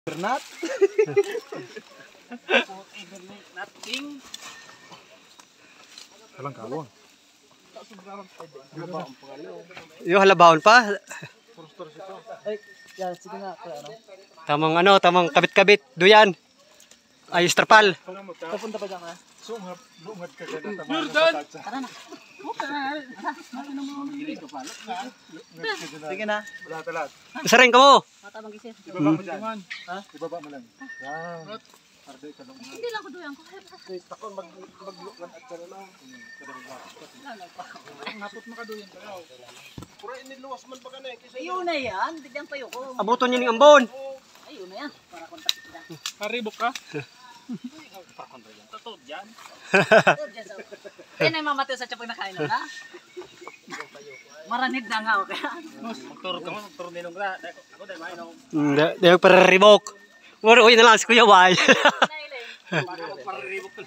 Bernat. Kalang kawang. Yung halabahon pa. Ay, yan, sige na. Tamang kabit-kabit. Duyan. Ayos trapal. Papunta pa dyan ka? Lumad ka dyan. Tara na. Sige na. Lahat. Saring ka mo. Matabang gisir. Ibaba mo dyan. Ha? Ibaba mo lang. Yan. Hindi lang ko doon ko. Ako magluklan at sara lang. Napot makaduyan ka. Pura iniluwas man pa ka na. Ayun na yan. Bigyan pa ko. Abuton niya ng ambon. Ayun na yan. Para kontak kita. Haribok ka? Totoo dyan. Yan ay mamatay sa tiyapag nakain na. Maranid na nga. Magturo ka mo. Magturo ninong ka. Ako dahil main ako. Hindi ako pararibok. Uy na lang si Kuya Way. Pararibok ka.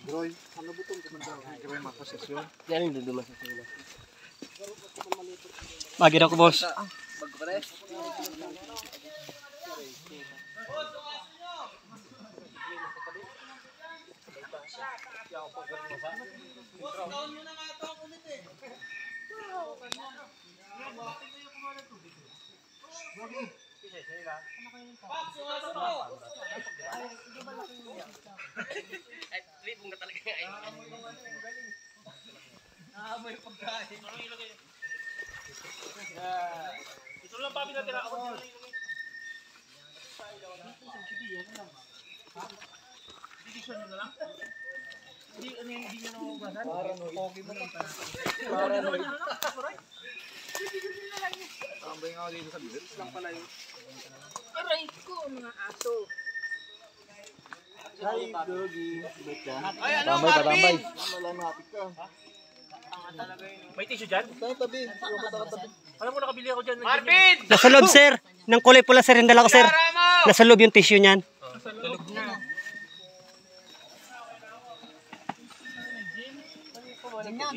Groy, ano butong kumanda? Groy maposisyon. Yan yung duduman sa sila. Bagi na ko, boss. Magpare. Ito lang papi natin ako. Decision nyo na lang? Hindi nyo na mabasan? Pogi mo lang. Paranoid. Tambay nga dito sa bilis lang pala yun. Aray ko, mga aso. Hi, Doggy. Ay, ano, Tambay. Wala natin ka. May tissue dyan? Tabi. Alam mo nakabili ako dyan. Marvin! Nasa loob, sir. Ng kulay pula, sir. Yung dala ko, sir. Nasa loob yung tissue niyan. Tulog na. Ganyan.